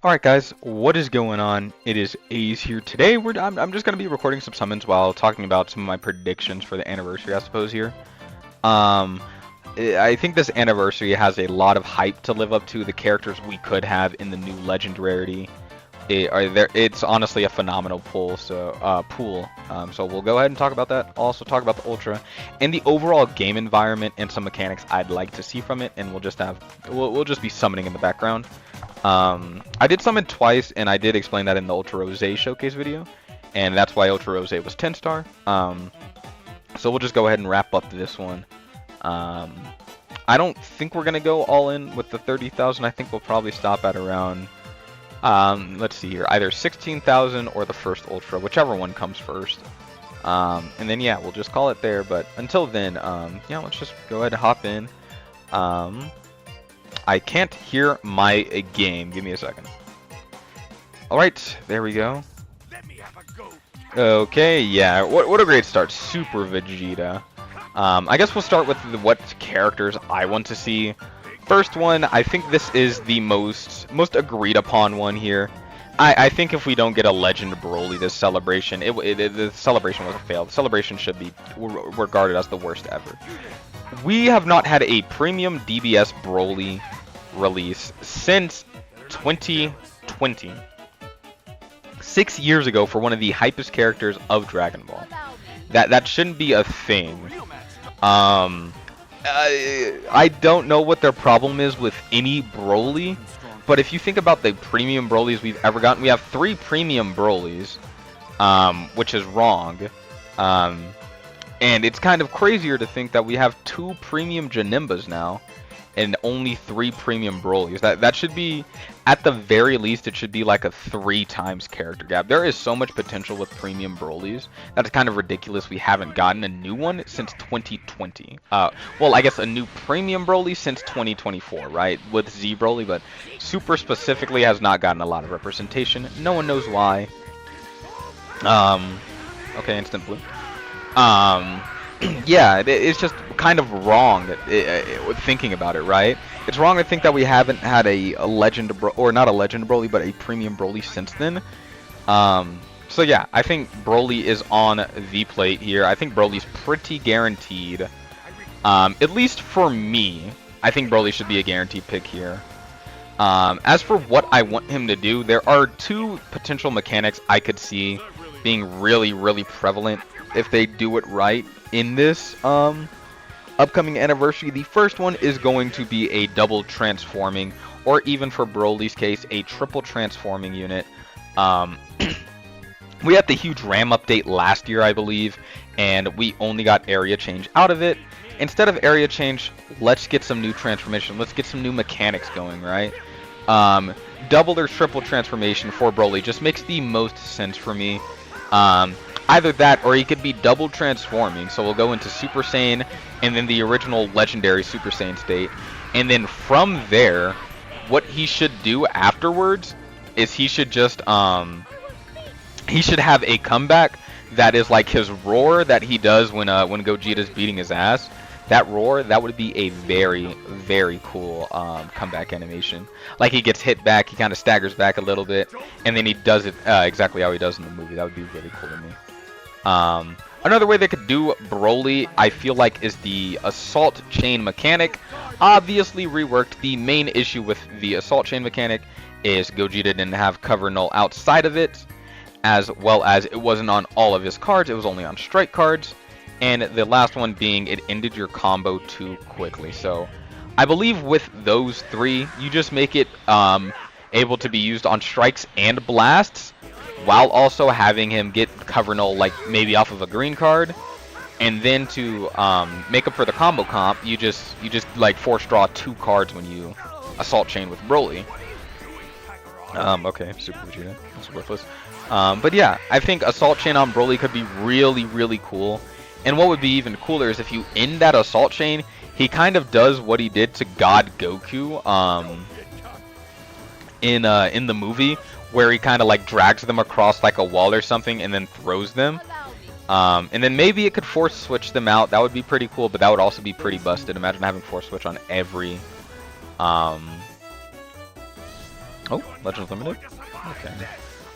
Alright guys, what is going on? It is A's here. Today I'm just going to be recording some summons while talking about some of my predictions for the anniversary, I suppose, here. Um, I think this anniversary has a lot of hype to live up to. The characters we could have in the new legend rarity. It's honestly a phenomenal pool. So we'll go ahead and talk about that. I'll also talk about the Ultra and the overall game environment and some mechanics I'd like to see from it. And we'll just be summoning in the background. I did summon twice, and I did explain that in the Ultra Rose showcase video, and that's why Ultra Rose was 10 star. So we'll just go ahead and wrap up this one. I don't think we're gonna go all in with the 30,000. I think we'll probably stop at around, let's see here, either 16,000 or the first Ultra, whichever one comes first. And then yeah, we'll just call it there. But until then, yeah, let's just go ahead and hop in. I can't hear my game. Give me a second. Alright, there we go. Okay, yeah, what a great start. Super Vegeta. I guess we'll start with what characters I want to see. First one, I think this is the most agreed upon one here. I think if we don't get a Legend Broly this celebration, the celebration was a fail. The celebration should be regarded as the worst ever. We have not had a premium DBS Broly release since 2020. 6 years ago for one of the hypest characters of Dragon Ball. That shouldn't be a thing. I don't know what their problem is with any Broly, but if you think about the premium Brolys we've ever gotten, we have 3 premium Brolys, which is wrong. And it's kind of crazier to think that we have 2 premium Janimbas now and only 3 premium Brolys. That should be, at the very least, it should be like a 3 times character gap. There is so much potential with premium Brolys. That's kind of ridiculous we haven't gotten a new one since 2020. Well, I guess a new premium Broly since 2024, right? With Z Broly, but Super specifically has not gotten a lot of representation. No one knows why. Okay, instant blue. Yeah, it's just kind of wrong thinking about it, right? It's wrong to think that we haven't had a Legend or not a Legend Broly, but a Premium Broly since then. So yeah, I think Broly is on the plate here. I think Broly's pretty guaranteed. At least for me, I think Broly should be a guaranteed pick here. As for what I want him to do, there are 2 potential mechanics I could see being really prevalent if they do it right in this upcoming anniversary. The first one is going to be a double transforming, or even for Broly's case, a triple transforming unit. We had the huge RAM update last year, I believe, and we only got area change out of it. Instead of area change, let's get some new transformation. Let's get some new mechanics going, right? Double or triple transformation for Broly just makes the most sense for me. Either that, or he could be double transforming. So we'll go into Super Saiyan, and then the original legendary Super Saiyan state. And then from there, what he should do afterwards is he should just, he should have a comeback that is like his roar that he does when Gogeta's beating his ass. That roar, that would be a very cool comeback animation. Like he gets hit back, he kind of staggers back a little bit, and then he does it exactly how he does in the movie. That would be really cool to me. Another way they could do Broly, I feel like, is the Assault Chain mechanic. Obviously reworked. The main issue with the Assault Chain mechanic is Gogeta didn't have cover null outside of it, as well as it wasn't on all of his cards, it was only on strike cards. And the last one being it ended your combo too quickly. So I believe with those 3, you just make it able to be used on strikes and blasts, while also having him get cover null, like maybe off of a green card. And then to make up for the combo comp, you just like force draw 2 cards when you Assault Chain with Broly. Okay, Super Vegeta, that's worthless. But yeah, I think Assault Chain on Broly could be really cool. And what would be even cooler is if you end that Assault Chain, he kind of does what he did to God Goku in the movie, where he kind of like drags them across like a wall or something and then throws them. And then maybe it could force switch them out. That would be pretty cool, but that would also be pretty busted. Imagine having force switch on every Oh, Legends Limited. Okay.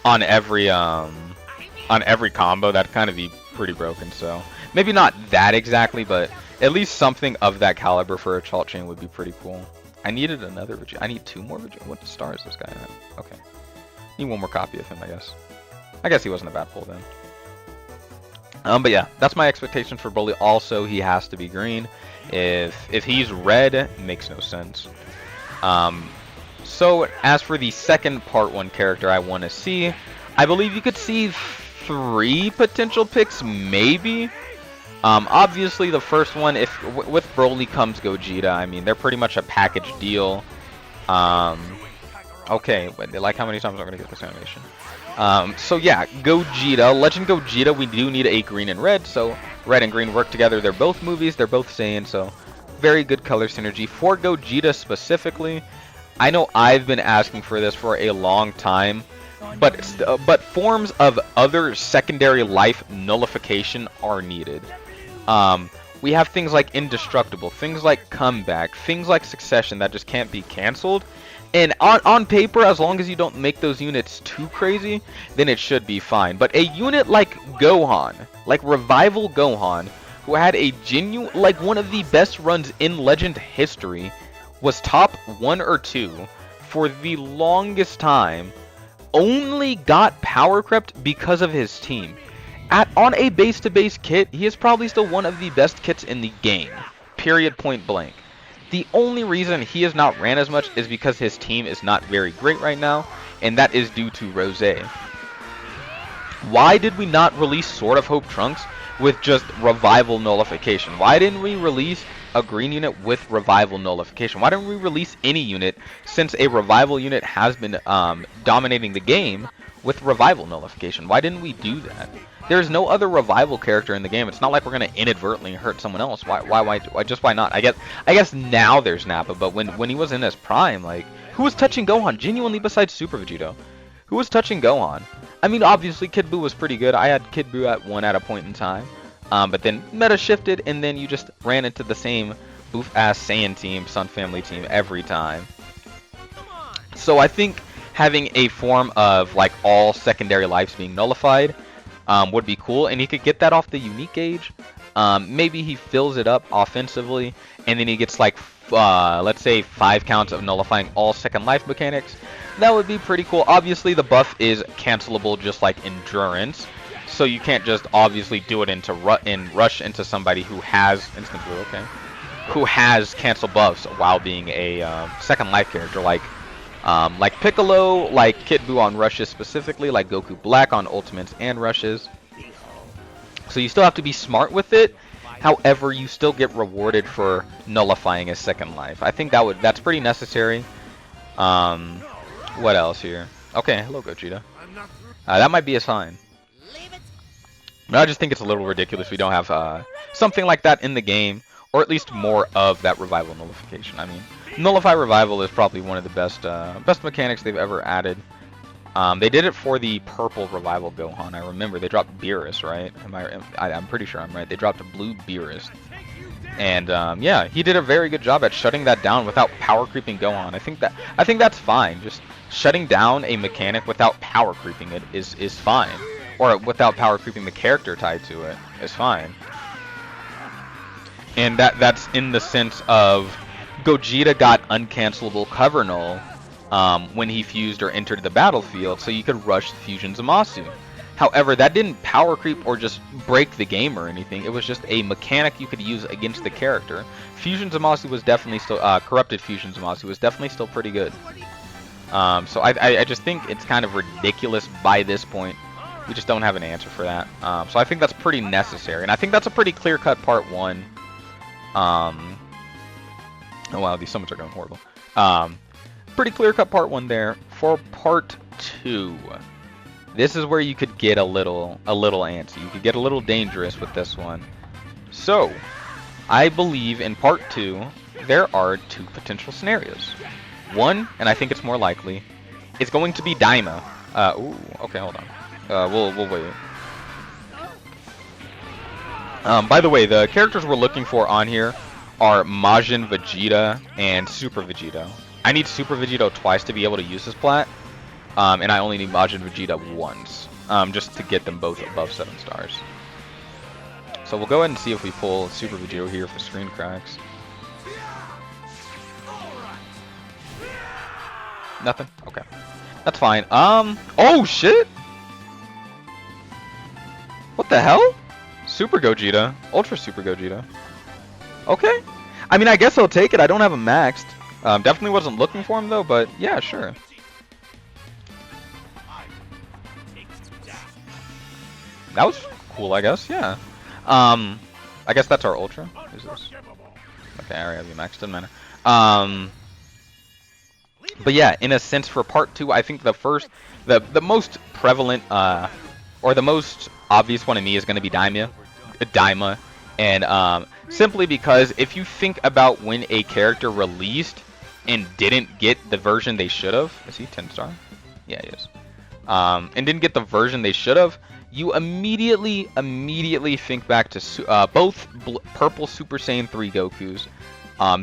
On every combo, that'd kind of be pretty broken. So maybe not that exactly, but at least something of that caliber for a Chalt Chain would be pretty cool. I needed another Vegeta. I need 2 more Vegeta. What star is this guy at? Okay. Need 1 more copy of him, I guess. I guess he wasn't a bad pull then. But yeah, that's my expectations for Broly. Also, he has to be green. If he's red, it makes no sense. So as for the second Part 1 character I want to see, I believe you could see 3 potential picks, maybe. Obviously, the first one, with Broly comes Gogeta. I mean, they're pretty much a package deal. Okay, but like how many times I'm gonna get this animation? So yeah, Gogeta, Legend Gogeta. We do need a green and red, so red and green work together. They're both movies. They're both Saiyan, so very good color synergy for Gogeta specifically. I know I've been asking for this for a long time. But forms of other secondary life nullification are needed. We have things like Indestructible, things like Comeback, things like Succession that just can't be cancelled. And on paper, as long as you don't make those units too crazy, then it should be fine. But a unit like Gohan, like Revival Gohan, who had a genuine, like one of the best runs in Legend history, was top 1 or 2 for the longest time, only got power crept because of his team. On a base-to-base kit, he is probably still one of the best kits in the game. Period, point blank. The only reason he is not ran as much is because his team is not very great right now, and that is due to Rose. Why did we not release Sword of Hope Trunks with just Revival Nullification? Why didn't we release a green unit with Revival Nullification? Why didn't we release any unit, since a Revival unit has been dominating the game with Revival Nullification? Why didn't we do that? There's no other Revival character in the game. It's not like we're gonna inadvertently hurt someone else. Why not? I guess now there's Nappa, but when he was in his prime, like, who was touching Gohan genuinely besides Super Vegito? Who was touching Gohan? I mean, obviously Kid Buu was pretty good. I had Kid Buu at 1 at a point in time. But then meta shifted, and then you just ran into the same boof-ass Saiyan team, Sun Family team every time. So I think having a form of like all secondary lives being nullified would be cool, and he could get that off the unique gauge. Maybe he fills it up offensively, and then he gets like let's say 5 counts of nullifying all second life mechanics. That would be pretty cool. Obviously, the buff is cancelable just like Endurance. So you can't just obviously do it rush into somebody who has instant blue, okay, who has cancel buffs while being a second life character, like Piccolo, like Kid Buu on rushes specifically, like Goku Black on ultimates and rushes. So you still have to be smart with it. However, you still get rewarded for nullifying a second life. I think that's pretty necessary. What else here? Okay, hello Gogeta. That might be a sign. I just think it's a little ridiculous we don't have something like that in the game, or at least more of that Revival Nullification. I mean, Nullify Revival is probably one of the best mechanics they've ever added. They did it for the purple Revival Gohan. I remember they dropped Beerus, right? I'm pretty sure I'm right. They dropped a blue Beerus, and yeah, he did a very good job at shutting that down without power creeping Gohan. I think that's fine. Just shutting down a mechanic without power creeping it is fine. Or without power creeping the character tied to it is fine. And that's in the sense of Gogeta got uncancelable cover null when he fused or entered the battlefield, so you could rush Fusion Zamasu. However, that didn't power creep or just break the game or anything. It was just a mechanic you could use against the character. Fusion Zamasu was definitely still corrupted. Fusion Zamasu was definitely still pretty good. So I just think it's kind of ridiculous by this point. We just don't have an answer for that. So I think that's pretty necessary. And I think that's a pretty clear-cut Part 1. Oh wow, these summons are going horrible. Pretty clear-cut Part 1 there. For Part 2, this is where you could get a little antsy. You could get a little dangerous with this one. So, I believe in Part 2, there are 2 potential scenarios. One, and I think it's more likely, is going to be Daima. Ooh, okay, hold on. We'll wait. By the way, the characters we're looking for on here are Majin Vegeta and Super Vegeta. I need Super Vegito twice to be able to use this plat, and I only need Majin Vegeta once, just to get them both above 7 stars. So we'll go ahead and see if we pull Super Vegito here for screen cracks. Nothing? Okay. That's fine. Oh shit! What the hell? Super Gogeta. Ultra Super Gogeta. Okay. I mean, I guess I'll take it. I don't have him maxed. Definitely wasn't looking for him though, but yeah, sure. That was cool, I guess, yeah. I guess that's our Ultra. Who's this? Okay, I already have you maxed, doesn't matter. But yeah, in a sense, for part 2, I think the most prevalent, or the most obvious one to me is going to be Daima, and simply because if you think about when a character released and didn't get the version they should have, is he 10-star? Yeah, he is. And didn't get the version they should have, you immediately think back to both Purple Super Saiyan 3 Gokus.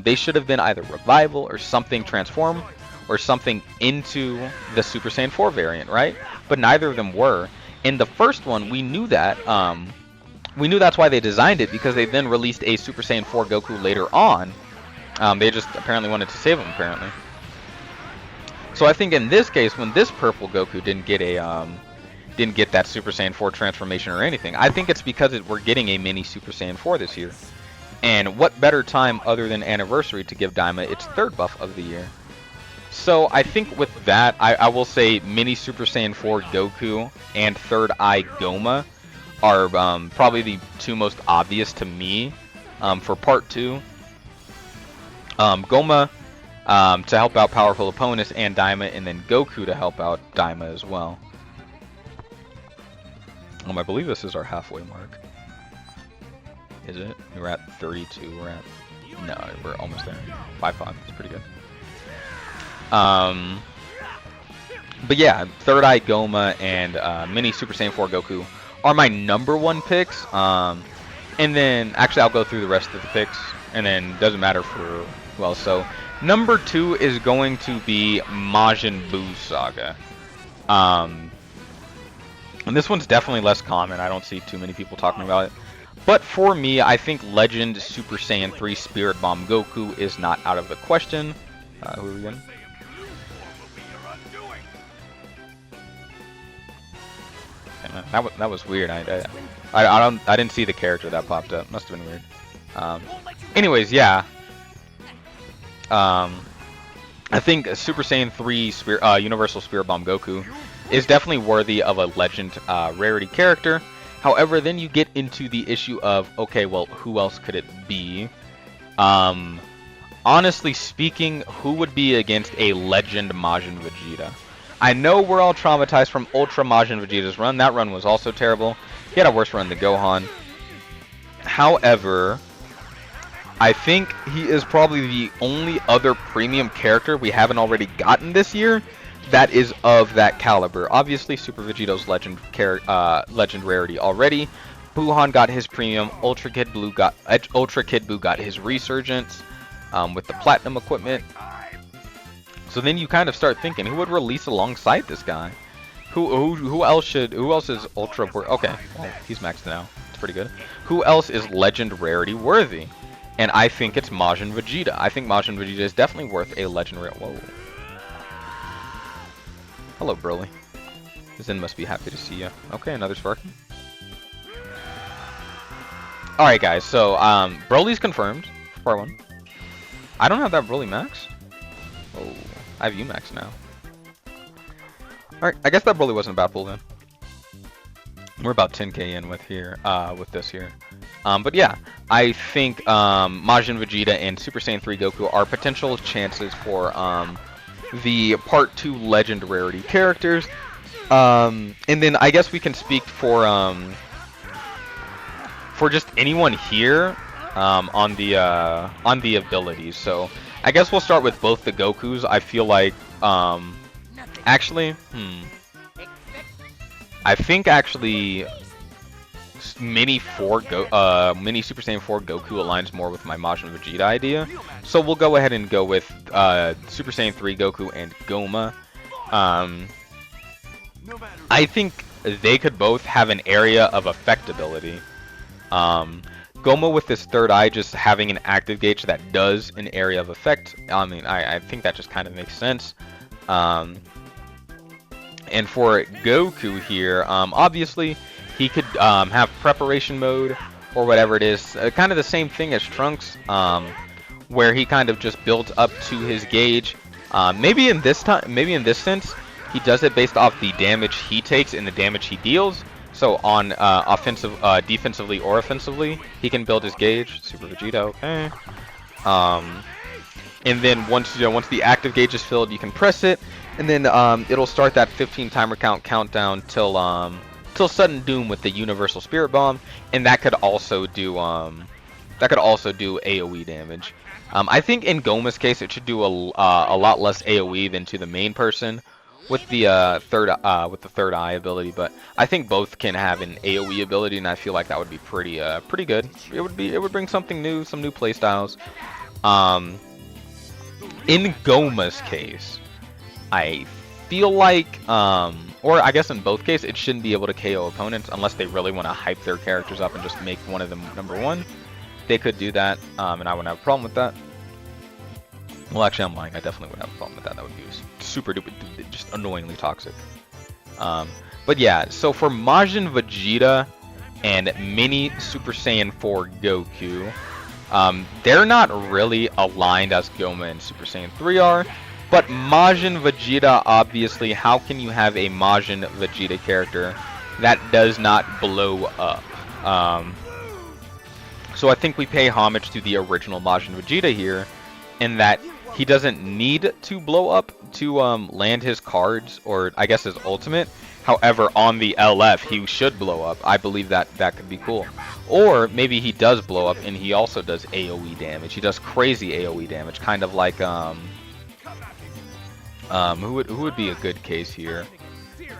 They should have been either Revival or something Transform, or something into the Super Saiyan 4 variant, right? But neither of them were. In the first one, we knew that. We knew that's why they designed it, because they then released a Super Saiyan 4 Goku later on. They just apparently wanted to save him, apparently. So I think in this case, when this purple Goku didn't get that Super Saiyan 4 transformation or anything, I think it's because we're getting a mini Super Saiyan 4 this year. And what better time other than Anniversary to give Daima its 3rd buff of the year? So I think with that, I will say Mini Super Saiyan 4 Goku and Third Eye Goma are probably the 2 most obvious to me for part 2. Goma to help out powerful opponents and Daima, and then Goku to help out Daima as well. I believe this is our halfway mark. Is it? We're at 32. No, we're almost there. 5-5. It's pretty good. But yeah, Third Eye Goma and Mini Super Saiyan 4 Goku are my #1 picks. And then, actually, I'll go through the rest of the picks, and then doesn't matter for who else. So, #2 is going to be Majin Buu Saga. And this one's definitely less common. I don't see too many people talking about it. But for me, I think Legend Super Saiyan 3 Spirit Bomb Goku is not out of the question. Who are we getting? That was weird. I didn't see the character that popped up. Must have been weird. Anyways, yeah. I think Super Saiyan 3 Universal Spirit Bomb Goku is definitely worthy of a Legend rarity character. However, then you get into the issue of, okay, well, who else could it be? Honestly speaking, who would be against a Legend Majin Vegeta? I know we're all traumatized from Ultra Majin Vegeta's run. That run was also terrible. He had a worse run than Gohan. However, I think he is probably the only other premium character we haven't already gotten this year that is of that caliber. Obviously, Super Vegito's Legend rarity already. Buhan got his premium. Ultra Kid Buu got his resurgence with the platinum equipment. So then you kind of start thinking, who would release alongside this guy? Who else is Ultra? Okay, well, he's maxed now. It's pretty good. Who else is Legend rarity worthy? And I think it's Majin Vegeta. I think Majin Vegeta is definitely worth a Legend rare. Whoa. Hello, Broly. Zen must be happy to see you. Okay, another Sparky. Alright, guys, so, Broly's confirmed for part 1. I don't have that Broly max. Oh, I have you max now. Alright, I guess that Broly wasn't a bad pull then. We're about 10k in with this here. But yeah, I think Majin Vegeta and Super Saiyan 3 Goku are potential chances for the Part 2 Legend rarity characters. And then I guess we can speak for just anyone here on the abilities. So I guess we'll start with both the Gokus. I feel like I think actually Mini Super Saiyan 4 Goku aligns more with my Majin Vegeta idea. So we'll go ahead and go with Super Saiyan 3 Goku and Goma. I think they could both have an area of effect ability. Goma with his third eye just having an active gauge that does an area of effect. I mean, I think that just kind of makes sense. And for Goku here, obviously he could have preparation mode or whatever it is, kind of the same thing as Trunks, where he kind of just built up to his gauge. Maybe in this sense, he does it based off the damage he takes and the damage he deals. So on defensively or offensively, he can build his gauge. Super Vegeta, okay. And then once the active gauge is filled, you can press it, and then it'll start that 15 timer countdown till sudden doom with the Universal Spirit Bomb, and that could also do AOE damage. I think in Goma's case, it should do a lot less AOE than to the main person with the third eye ability, but I think both can have an AOE ability, and I feel like that would be pretty good. It would bring something new, some new playstyles. In Goma's case, I feel like, or I guess in both cases, it shouldn't be able to KO opponents unless they really want to hype their characters up and just make one of them #1. They could do that, and I wouldn't have a problem with that. Well, actually, I'm lying. I definitely would have a problem with that. That would be super duper, just annoyingly toxic. But yeah, so for Majin Vegeta and Mini Super Saiyan 4 Goku, they're not really aligned as Goma and Super Saiyan 3 are. But Majin Vegeta, obviously, how can you have a Majin Vegeta character that does not blow up? So I think we pay homage to the original Majin Vegeta here, in that he doesn't need to blow up to land his cards, or I guess his ultimate. However, on the LF, he should blow up. I believe that could be cool. Or maybe he does blow up and he also does AoE damage. He does crazy AoE damage, kind of like who would be a good case here?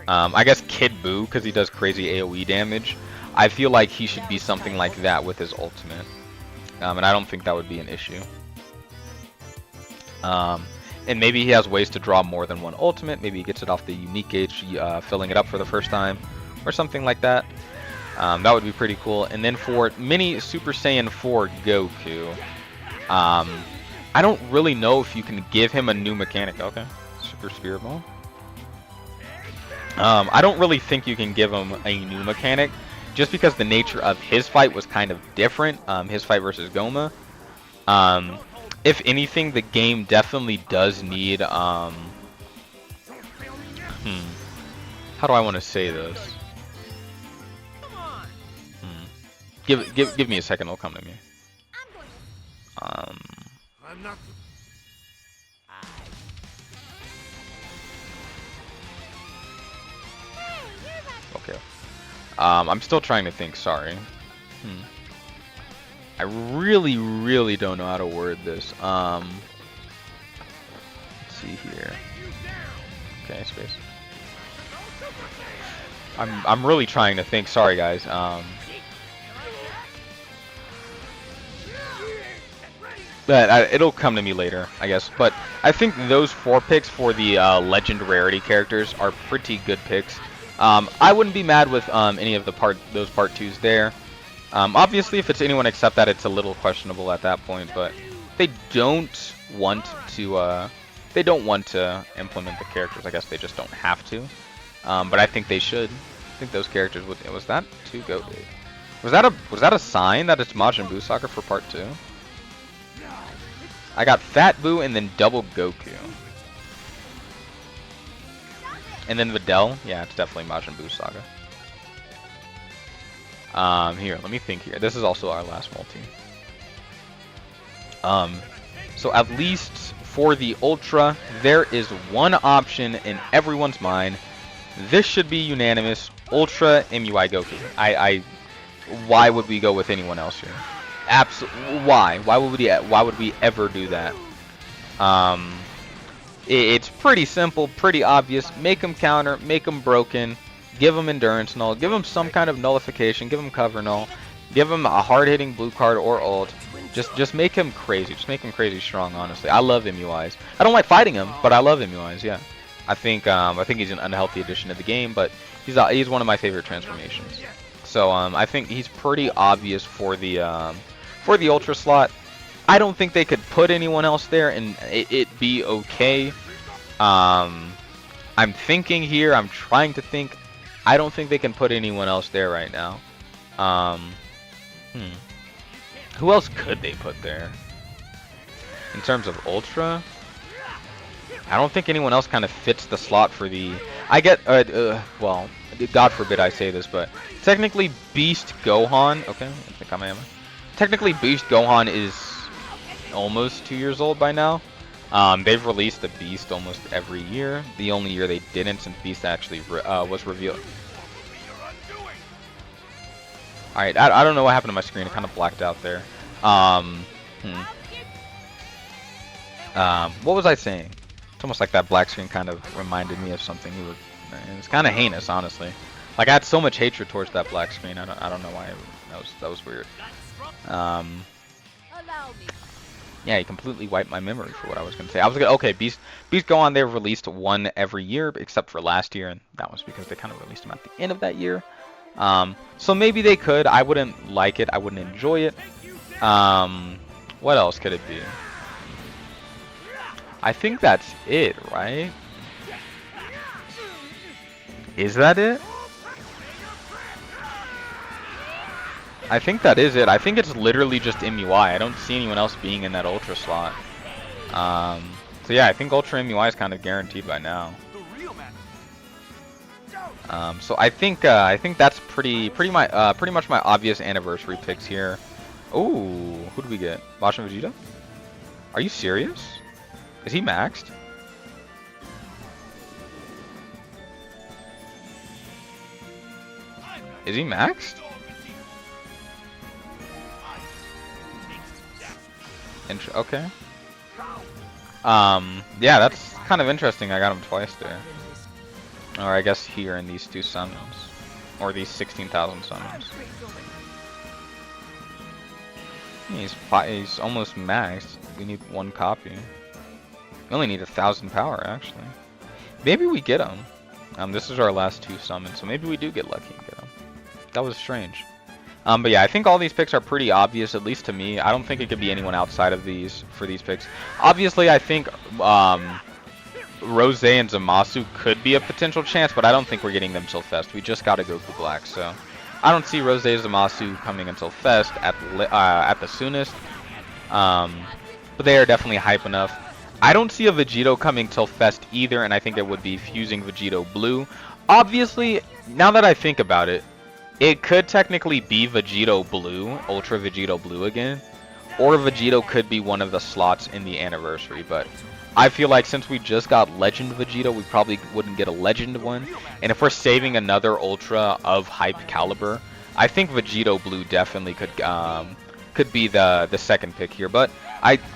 I guess Kid Buu, because he does crazy AoE damage. I feel like he should be something like that with his ultimate, and I don't think that would be an issue. And maybe he has ways to draw more than one ultimate. Maybe he gets it off the unique gauge, filling it up for the first time, or something like that. That would be pretty cool. And then for Mini Super Saiyan 4 Goku, I don't really know if you can give him a new mechanic. Okay, Super Spirit Ball. I don't really think you can give him a new mechanic, just because the nature of his fight was kind of different. His fight versus Goma. If anything, the game definitely does need, how do I want to say this? Give me a second, it'll come to me. Okay. I'm still trying to think, sorry. I really don't know how to word this. Let's see here. Okay, space. I'm really trying to think. Sorry, guys. But it'll come to me later, I guess. But I think those 4 picks for the legend rarity characters are pretty good picks. I wouldn't be mad with any of those part 2s there. Obviously, if it's anyone except that, it's a little questionable at that point. But they don't want to implement the characters. I guess they just don't have to. But I think they should. I think those characters would. Was that 2 go? Was that a sign that it's Majin Buu Soccer for part 2? I got Fat Buu and then Double Goku. And then Videl. Yeah, it's definitely Majin Buu Saga. Here, let me think here. This is also our last multi. So at least for the Ultra, there is one option in everyone's mind. This should be unanimous. Ultra MUI Goku. Why would we go with anyone else here? Why? Why would we ever do that? It's pretty simple, pretty obvious. Make them counter, make them broken. give him endurance null, give him some kind of nullification, give him cover null, give him a hard-hitting blue card or ult. Just make him crazy. Just make him crazy strong, honestly. I love MUIs. I don't like fighting him, but I love MUIs, yeah. I think he's an unhealthy addition to the game, but he's one of my favorite transformations. So I think he's pretty obvious for the Ultra slot. I don't think they could put anyone else there and it be okay. I'm thinking here. I'm trying to think. I don't think they can put anyone else there right now. Who else could they put there? In terms of Ultra, I don't think anyone else kind of fits the slot for the... I get... well, God forbid I say this, but technically Beast Gohan... Okay, I think I'm... Technically Beast Gohan is almost 2 years old by now. They've released the Beast almost every year. The only year they didn't, since Beast actually was revealed. Alright, I don't know what happened to my screen. It kind of blacked out there. What was I saying? It's almost like that black screen kind of reminded me of something. It's kind of heinous, honestly. Like, I had so much hatred towards that black screen. I don't know why. That was weird. Yeah, he completely wiped my memory for what I was gonna say. I was gonna okay, Beast Gohan. They've released one every year except for last year, and that was because they kind of released them at the end of that year. So maybe they could. I wouldn't like it. I wouldn't enjoy it. What else could it be? I think that's it, right? Is that it? I think that is it. I think it's literally just MUI. I don't see anyone else being in that Ultra slot. So yeah, I think Ultra MUI is kind of guaranteed by now. So I think that's pretty much my obvious anniversary picks here. Ooh, who do we get? Bashin Vegeta? Are you serious? Is he maxed? Is he maxed? Okay. Yeah, that's kind of interesting. I got him twice there. Or I guess here in these two summons. Or these 16,000 summons. He's almost maxed. We need one copy. We only need 1,000 power, actually. Maybe we get him. This is our last two summons, so maybe we do get lucky and get him. That was strange. But yeah, I think all these picks are pretty obvious, at least to me. I don't think it could be anyone outside of these for these picks. Obviously, I think Rose and Zamasu could be a potential chance, but I don't think we're getting them till Fest. We just got a Goku Black, so I don't see Rose and Zamasu coming until Fest at the soonest. But they are definitely hype enough. I don't see a Vegito coming till Fest either, and I think it would be fusing Vegito Blue. Obviously, now that I think about it, it could technically be Vegito Blue, Ultra Vegito Blue again, or Vegito could be one of the slots in the anniversary, but I feel like since we just got Legend Vegito, we probably wouldn't get a Legend one, and if we're saving another Ultra of hype caliber, I think Vegito Blue definitely could be the second pick here, but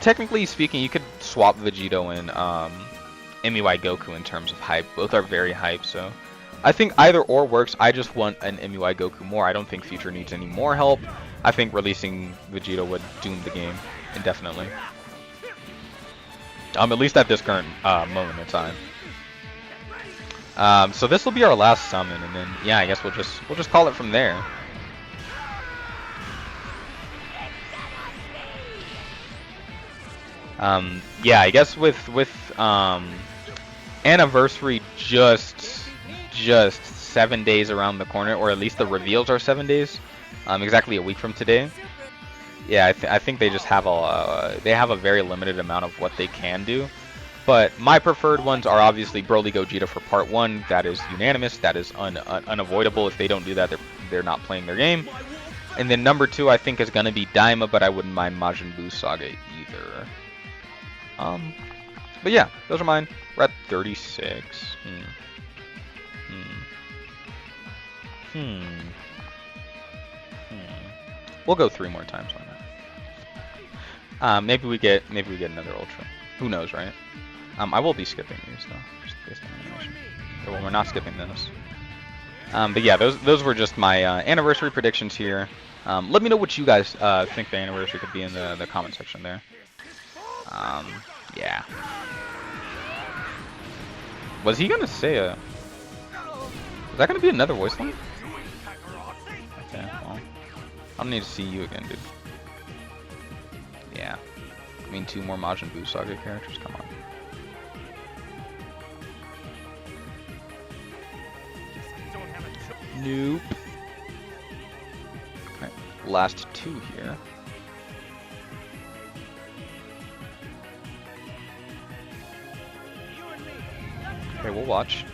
technically speaking, you could swap Vegito and MUI Goku in terms of hype. Both are very hype, so I think either or works. I just want an MUI Goku more. I don't think Future needs any more help. I think releasing Vegito would doom the game indefinitely. At least at this current moment in time. So this will be our last summon, and then yeah, I guess we'll just call it from there. Yeah, I guess with anniversary just 7 days around the corner, or at least the reveals are 7 days, exactly a week from today. Yeah, I think they just have a very limited amount of what they can do. But my preferred ones are obviously Broly Gogeta for part 1. That is unanimous. That is unavoidable. If they don't do that, they're not playing their game. And then number 2, I think, is gonna be Daima, but I wouldn't mind Majin Buu Saga either. But yeah, those are mine. We're at 36. We'll go 3 more times on that. Maybe we get another Ultra. Who knows, right? I will be skipping these though, just based on animation. Well, we're not skipping this. But yeah, those were just my anniversary predictions here. Let me know what you guys think the anniversary could be in the comment section there. Yeah. Was he gonna say a? Is that gonna be another voice line? Okay, well, I don't need to see you again, dude. Yeah. I mean, 2 more Majin Buu Saga characters. Come on. Nope. Alright, last 2 here. Okay, we'll watch.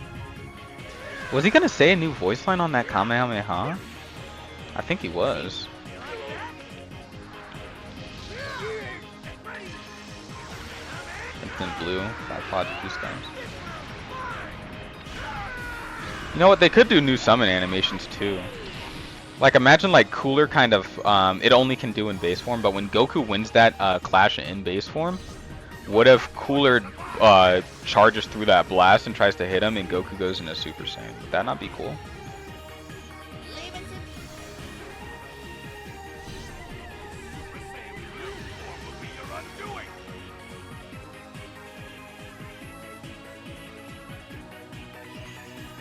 Was he gonna say a new voice line on that Kamehameha? I think he was. Instant blue, 5 pods, 2 stars. You know what? They could do new summon animations too. Like imagine like Cooler kind of it only can do in base form, but when Goku wins that clash in base form, what if Cooler charges through that blast and tries to hit him and Goku goes into Super Saiyan? Would that not be cool?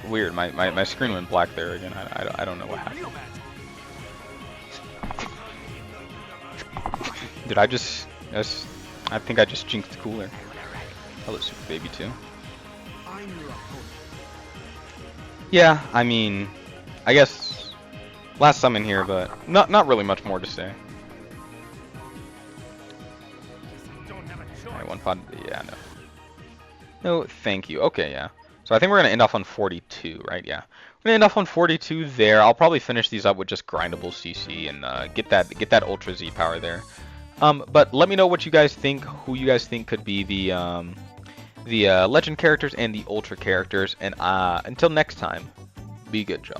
Weird, my screen went black there again. I don't know what happened. Did I just... I think I just jinxed Cooler. Hello, Super Baby 2. Yeah, I mean... I guess... Last summon here, but not really much more to say. Alright, 1 pod... Yeah, no. No, thank you. Okay, yeah. So I think we're going to end off on 42, right? Yeah. We're going to end off on 42 there. I'll probably finish these up with just grindable CC and get that Ultra Z power there. But let me know what you guys think, who you guys think could be the legend characters and the Ultra characters. And until next time, be good, y'all.